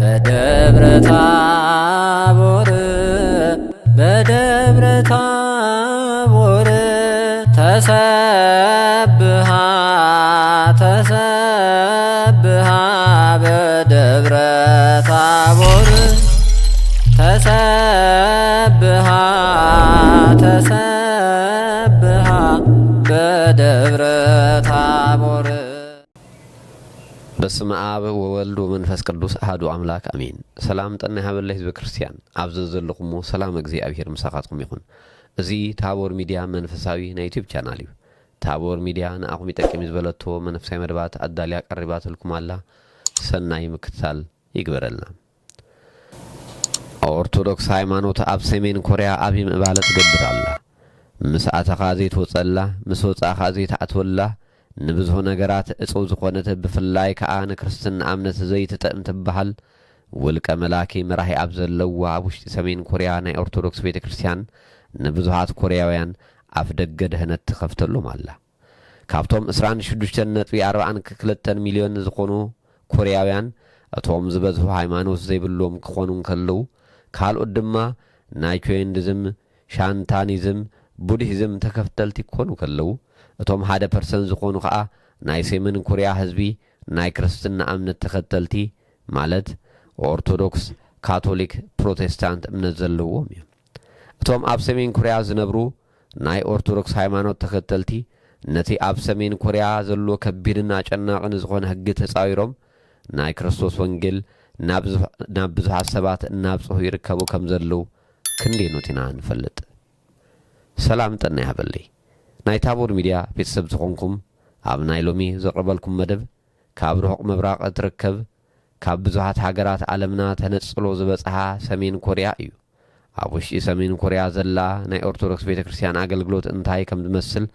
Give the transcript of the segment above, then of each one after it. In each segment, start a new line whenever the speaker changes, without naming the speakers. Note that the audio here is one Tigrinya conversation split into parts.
በደብረ ታቦር በደብረ ታቦር ተሰብሃ ተሰብሃ በደብረ ታቦር ተሰብሃ ተሰብሃ በደብረ ታቦር።
በስመ አብ ወወልድ ወመንፈስ ቅዱስ አሐዱ አምላክ አሜን። ሰላም ጠና ይሃበለ ህዝበ ክርስቲያን አብዘ ዘለኹሞ ሰላም እግዚአብሔር ምሳኻትኩም ይኹን። እዚ ታቦር ሚድያ መንፈሳዊ ናይ ዩቲዩብ ቻናል እዩ። ታቦር ሚድያ ንኣኹም ይጠቅም ዝበለቶ መንፈሳዊ መደባት ኣዳልያ ቀሪባትልኩም ኣላ። ሰናይ ምክትታል ይግበረልና። ኦርቶዶክስ ሃይማኖት ኣብ ሰሜን ኮርያ ዓብዪ ምዕባለ ትገብር ኣላ። ምስ ኣተኻ ዘይትወፀላ ምስ ወፃእኻ ዘይትኣትወላ ንብዙሕ ነገራት እፁብ ዝኾነት ብፍላይ ከዓ ንክርስትና እምነት ዘይትጠቅም ትበሃል ውልቀ መላኪ መራሒ ኣብ ዘለዋ ኣብ ውሽጢ ሰሜን ኮርያ ናይ ኦርቶዶክስ ቤተ ክርስቲያን ንብዙሓት ኮርያውያን ኣፍ ደገ ድህነት ትኸፍተሎም ኣላ። ካብቶም 26.42 ሚልዮን ዝኾኑ ኮርያውያን እቶም ዝበዝሑ ሃይማኖት ዘይብሎም ክኾኑ ከለዉ ካልኦት ድማ ናይ ቾይንዲዝም፣ ሻንታኒዝም፣ ቡድሂዝም ተከፍተልቲ ክኾኑ ከለዉ እቶም 1% ዝኾኑ ከዓ ናይ ሰሜን ኮርያ ህዝቢ ናይ ክርስትና እምነት ተኸተልቲ ማለት ኦርቶዶክስ፣ ካቶሊክ፣ ፕሮቴስታንት እምነት ዘለዎም እዮም። እቶም ኣብ ሰሜን ኮርያ ዝነብሩ ናይ ኦርቶዶክስ ሃይማኖት ተኸተልቲ ነቲ ኣብ ሰሜን ኮርያ ዘሎ ከቢድና ጨናቕን ዝኾነ ህጊ ተፃዊሮም ናይ ክርስቶስ ወንጌል ናብ ብዙሓት ሰባት እናብፅሑ ይርከቡ ከም ዘለዉ ክንደይኖት ኢና ንፈልጥ። ሰላም ጠና ይሃበለይ ናይ ታቦር ሚድያ ቤተሰብ ዝኾንኩም ኣብ ናይ ሎሚ ዘቕርበልኩም መደብ ካብ ርሑቕ ምብራቕ ትርከብ ካብ ብዙሓት ሃገራት ዓለምና ተነፅሎ ዝበፅሓ ሰሜን ኮርያ እዩ። ኣብ ውሽጢ ሰሜን ኮርያ ዘላ ናይ ኦርቶዶክስ ቤተ ክርስቲያን ኣገልግሎት እንታይ ከም ዝመስል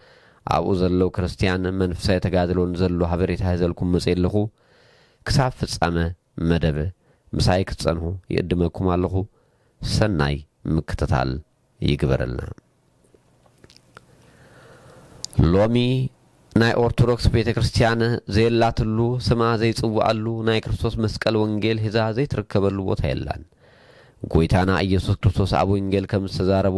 ኣብኡ ዘለው ክርስቲያን መንፈሳዊ ተጋድሎን ዘሎ ሓበሬታ ሂዘልኩም መፅእ ኣለኹ። ክሳብ ፍጻመ መደብ ምሳይ ክትፀንሑ ይእድመኩም ኣለኹ። ሰናይ ምክትታል ይግበረልና። ሎሚ ናይ ኦርቶዶክስ ቤተ ክርስቲያን ዘየላትሉ ስማ ዘይፅዋዓሉ ናይ ክርስቶስ መስቀል ወንጌል ሂዛ ዘይትርከበሉ ቦታ የላን። ጎይታና ኢየሱስ ክርስቶስ ኣብ ወንጌል ከም ዝተዛረቦ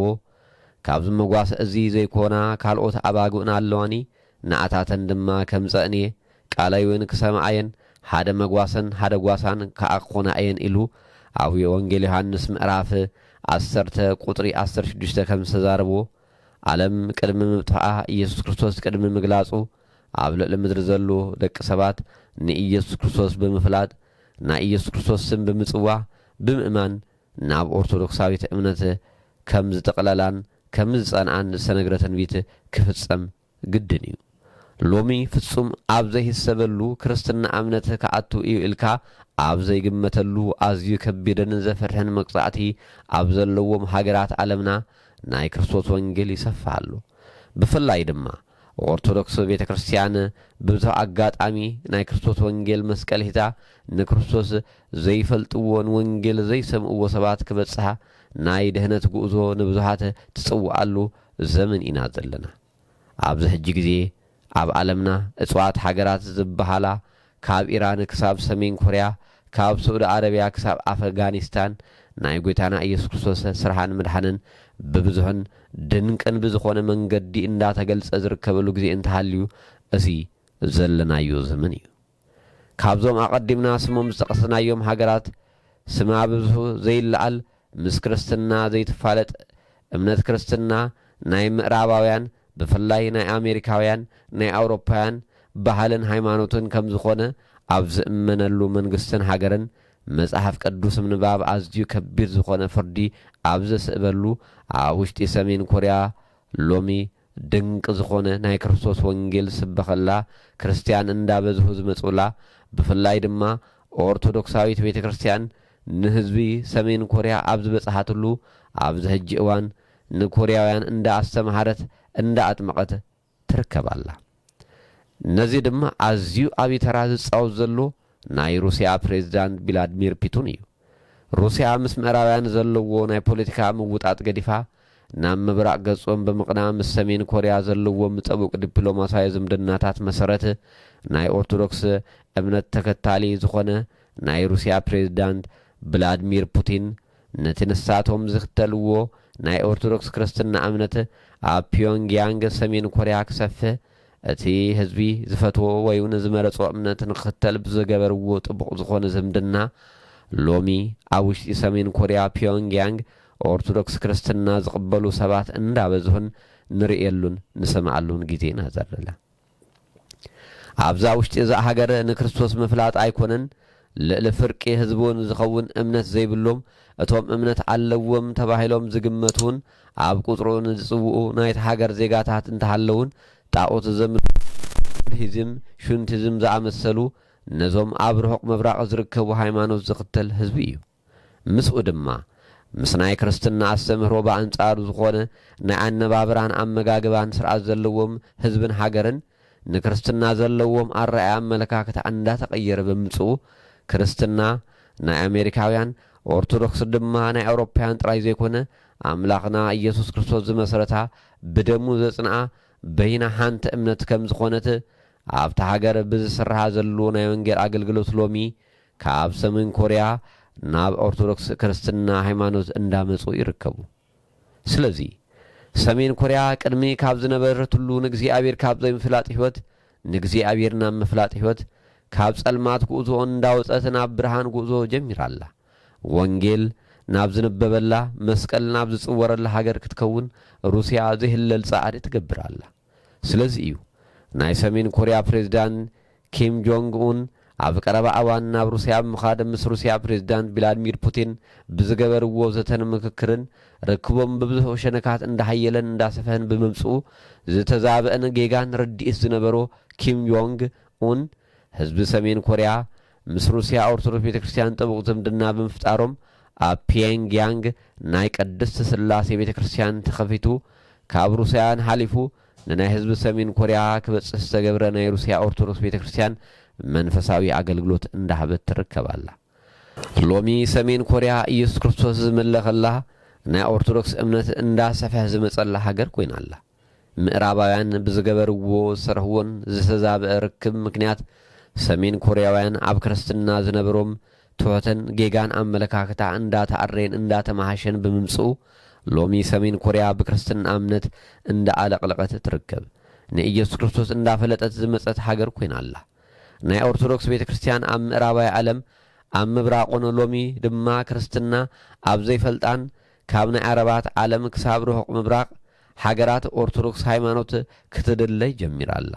ካብዚ መጓስ እዚ ዘይኮና ካልኦት ኣባጉእና ኣለዋኒ ንኣታተን ድማ ከም ፀእንየ ቃላይ እውን ክሰምዓየን ሓደ መጓሰን ሓደ ጓሳን ከዓ ክኾና እየን ኢሉ ኣብ ወንጌል ዮሃንስ ምዕራፍ 10 ቁጥሪ 16 ከም ዝተዛረቦ ዓለም ቅድሚ ምብጥዓ ኢየሱስ ክርስቶስ ቅድሚ ምግላጹ ኣብ ልዕሊ ምድሪ ዘሎ ደቂ ሰባት ንኢየሱስ ክርስቶስ ብምፍላጥ ናይ ኢየሱስ ክርስቶስ ስም ብምጽዋዕ ብምእማን ናብ ኦርቶዶክሳዊት እምነት ከም ዝጠቕለላን ከም ዝጸንዓን ዝተነግረ ትንቢት ክፍጸም ግድን እዩ። ሎሚ ፍጹም ኣብ ዘይሕሰበሉ ክርስትና እምነት ከኣቱ እዩ ኢልካ ኣብ ዘይግመተሉ ኣዝዩ ከቢድን ዘፍርሕን መቅጻዕቲ ኣብ ዘለዎም ሃገራት ዓለምና ናይ ክርስቶስ ወንጌል ይሰፍሓሉ። ብፍላይ ድማ ኦርቶዶክስ ቤተ ክርስቲያን ብብዙሕ ኣጋጣሚ ናይ ክርስቶስ ወንጌል መስቀል ሂዛ ንክርስቶስ ዘይፈልጥዎን ወንጌል ዘይሰምዕዎ ሰባት ክበፅሓ ናይ ድህነት ጉዕዞ ንብዙሓት ትፅውዓሉ ዘመን ኢና ዘለና። ኣብዚ ሕጂ ግዜ ኣብ ዓለምና እፅዋት ሃገራት ዝበሃላ ካብ ኢራን ክሳብ ሰሜን ኮርያ ካብ ሳዑዲ ዓረብያ ክሳብ ኣፍጋኒስታን ናይ ጎይታና ኢየሱስ ክርስቶስ ስራሕን ምድሓንን ብብዙሕን ድንቅን ብዝኾነ መንገዲ እንዳተገልጸ ዝርከበሉ ግዜ እንተሃልዩ እዚ ዘለናዮ ዘመን እዩ። ካብዞም ኣቐዲምና ስሞም ዝጠቐስናዮም ሃገራት ስማ ብዙሕ ዘይለዓል ምስ ክርስትና ዘይትፋለጥ እምነት ክርስትና ናይ ምዕራባውያን ብፍላይ ናይ ኣሜሪካውያን ናይ ኣውሮፓውያን ባህልን ሃይማኖትን ከም ዝኾነ ኣብ ዝእመነሉ መንግስትን ሃገርን መጽሓፍ ቅዱስ ምንባብ ኣዝዩ ከቢድ ዝኾነ ፍርዲ ኣብ ዘስእበሉ ኣብ ውሽጢ ሰሜን ኮርያ ሎሚ ድንቅ ዝኾነ ናይ ክርስቶስ ወንጌል ስበኸላ ክርስቲያን እንዳበዝሑ ዝመፁላ ብፍላይ ድማ ኦርቶዶክሳዊት ቤተ ክርስቲያን ንህዝቢ ሰሜን ኮርያ ኣብ ዝበፅሓትሉ ኣብዚ ሕጂ እዋን ንኮርያውያን እንዳኣስተምሃረት እንዳኣጥመቐት ትርከባላ። ነዚ ድማ ኣዝዩ ዓብዪ ተራ ዝፃወት ዘሎ ናይ ሩስያ ፕሬዝዳንት ቭላድሚር ፑቲን እዩ። ሩስያ ምስ ምዕራባውያን ዘለዎ ናይ ፖለቲካ ምውጣጥ ገዲፋ ናብ ምብራቅ ገጾም ብምቕናም ምስ ሰሜን ኮርያ ዘለዎም ምጠቡቅ ዲፕሎማስያዊ ዝምድናታት መሰረት ናይ ኦርቶዶክስ እምነት ተከታሊ ዝኾነ ናይ ሩስያ ፕሬዝዳንት ቭላድሚር ፑቲን ነቲ ንሳቶም ዝኽተልዎ ናይ ኦርቶዶክስ ክርስትና እምነት ኣብ ፒዮንግያንግ ሰሜን ኮርያ ክሰፍሕ እቲ ህዝቢ ዝፈትዎ ወይ እውን ዝመረጾ እምነት ንኽተል ብዝገበርዎ ጥቡቕ ዝኾነ ዝምድና ሎሚ ኣብ ውሽጢ ሰሜን ኮርያ ፒዮንግያንግ ኦርቶዶክስ ክርስትና ዝቕበሉ ሰባት እንዳበዝሁን ንርእየሉን ንሰምዓሉን ግዜ ኢና ዘለና። ኣብዛ ውሽጢ እዛ ሃገር ንክርስቶስ ምፍላጥ ኣይኮነን ልዕሊ ፍርቂ ህዝቡን ዝኸውን እምነት ዘይብሎም እቶም እምነት ኣለዎም ተባሂሎም ዝግመቱን ኣብ ቁጥሩን ዝጽውዑ ናይቲ ሃገር ዜጋታት እንተሃለውን ጣዖት ዘምልኩ ሹንቲዝም ዝኣመሰሉ ነዞም ኣብ ርሑቕ ምብራቕ ዝርከቡ ሃይማኖት ዝኽተል ህዝቢ እዩ። ምስኡ ድማ ምስ ናይ ክርስትና ኣስተምህሮ ብኣንጻሩ ዝኾነ ናይ ኣነባብራን ኣመጋግባን ስርዓት ዘለዎም ህዝብን ሃገርን ንክርስትና ዘለዎም ኣረኣእያ ኣመለካክታ እንዳተቐየረ ብምጽኡ ክርስትና ናይ ኣሜሪካውያን ኦርቶዶክስ ድማ ናይ ኣውሮፓውያን ጥራይ ዘይኮነ ኣምላኽና ኢየሱስ ክርስቶስ ዝመሰረታ ብደሙ ዘጽንዓ በይና ሓንቲ እምነት ከም ዝኾነት ኣብታ ሃገር ብዝስርሓ ዘሎ ናይ ወንጌል ኣገልግሎት ሎሚ ካብ ሰሜን ኮርያ ናብ ኦርቶዶክስ ክርስትና ሃይማኖት እንዳመጹ ይርከቡ። ስለዚ ሰሜን ኮርያ ቅድሚ ካብ ዝነበረትሉ ንእግዚአብሔር ካብ ዘይምፍላጥ ህይወት ንእግዚአብሔር ናብ ምፍላጥ ህይወት ካብ ጸልማት ጉዕዞ እንዳወጸት ናብ ብርሃን ጉዕዞ ጀሚራላ። ወንጌል ናብ ዝነበበላ መስቀል ናብ ዝጽወረላ ሃገር ክትከውን ሩስያ ዘይህለል ጻዕሪ ትገብራላ። ስለዚ እዩ ናይ ሰሜን ኮርያ ፕሬዝዳንት ኪም ጆንግ ኡን ኣብ ቀረባ እዋን ናብ ሩስያ ምኻድ ምስ ሩስያ ፕሬዝዳንት ቭላድሚር ፑቲን ብዝገበርዎ ዘተን ምክክርን ርክቦም ብብዙሕ ሸነካት እንዳሃየለን እንዳሰፈን ብምምጽኡ ዝተዛብአን ጌጋን ረዲእስ ዝነበሮ ኪም ጆንግ ኡን ህዝቢ ሰሜን ኮርያ ምስ ሩስያ ኦርቶዶክስ ቤተክርስቲያን ጥቡቕ ዝምድና ብምፍጣሮም ኣብ ፒዮንግያንግ ናይ ቅድስት ስላሴ ቤተክርስቲያን ተኸፊቱ ካብ ሩስያን ሓሊፉ ንናይ ህዝቢ ሰሜን ኮርያ ክበጽሕ ዝተገብረ ናይ ሩስያ ኦርቶዶክስ ቤተክርስቲያን መንፈሳዊ አገልግሎት እንዳሃበት ትርከባላ። ሎሚ ሰሜን ኮርያ ኢየሱስ ክርስቶስ ዝመለኸላ ናይ ኦርቶዶክስ እምነት እንዳሰፈሕ ዝመጸላ ሃገር ኮይናላ። ምዕራባውያን ብዝገበርዎ ዝሰርሕዎን ዝተዛብአ ርክብ ምክንያት ሰሜን ኮርያውያን ኣብ ክርስትና ዝነበሮም ትሑትን ጌጋን ኣመለካክታ እንዳተኣረየን እንዳተማሃሸን ብምምጽኡ ሎሚ ሰሜን ኮርያ ብክርስትና እምነት እንዳኣለቕለቐት ትርከብ ንኢየሱስ ክርስቶስ እንዳፈለጠት ዝመጸት ሃገር ኮይናላ። ናይ ኦርቶዶክስ ቤተክርስቲያን ኣብ ምዕራባዊ ዓለም ኣብ ምብራቁን ሎሚ ድማ ክርስትና ኣብ ዘይፈልጣን ካብ ናይ ዓረባት ዓለም ክሳብ ርሑቕ ምብራቕ ሃገራት ኦርቶዶክስ ሃይማኖት ክትድለይ ጀሚራላ።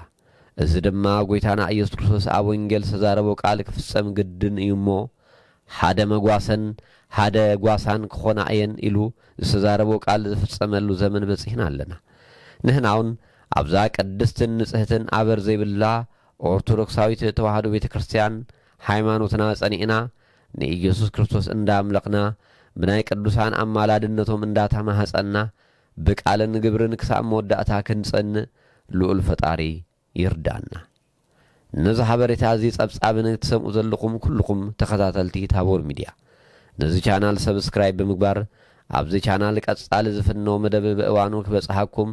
እዚ ድማ ጎይታና ኢየሱስ ክርስቶስ ኣብ ወንጌል ዝተዛረቦ ቃል ክፍጸም ግድን እዩ እሞ ሓደ መጓሰን ሓደ ጓሳን ክኾና እየን ኢሉ ዝተዛረቦ ቃል ዝፍጸመሉ ዘመን በጺሕና ኣለና። ንሕናውን ኣብዛ ቅድስትን ንጽሕትን ኣበር ዘይብላ ኦርቶዶክሳዊት ተዋህዶ ቤተክርስቲያን ሃይማኖትና ጸኒዕና ንኢየሱስ ክርስቶስ እንዳምለኽና ብናይ ቅዱሳን ኣማላድነቶም እንዳተማህጸና ብቃልን ግብርን ክሳብ መወዳእታ ክንጸንዕ ልዑል ፈጣሪ ይርዳና። ነዚ ሓበሬታ እዚ ጸብጻብን ትሰምዑ ዘለኹም ኩልኩም ተኸታተልቲ ታቦር ሚድያ ነዚ ቻናል ሰብስክራይብ ብምግባር ኣብዚ ቻናል ቀጻሊ ዝፍኖ መደብ በእዋኑ ክበጽሐኩም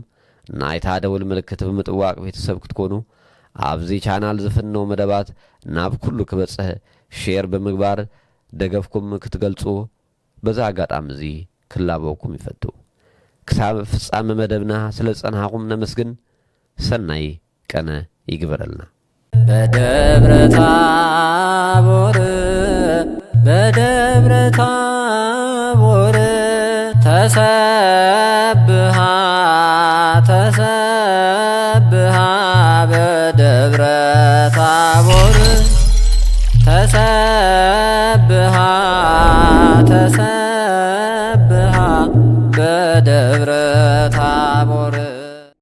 ናይታ ደወል ምልክት ብምጥዋቅ ቤተሰብ ክትኮኑ ኣብዚ ቻናል ዝፍኖ መደባት ናብ ኩሉ ክበጽሕ ሼር ብምግባር ደገፍኩም ክትገልጹ በዛ አጋጣሚ እዚ ክላበኩም ይፈቱ። ክሳብ ፍጻመ መደብና ስለ ጸናሕኩም ነመስግን። ሰናይ ቀነ ይግበረልና።
በደብረ ታቦር ተሰብሃ በደብረ ታቦር ተሰብሃ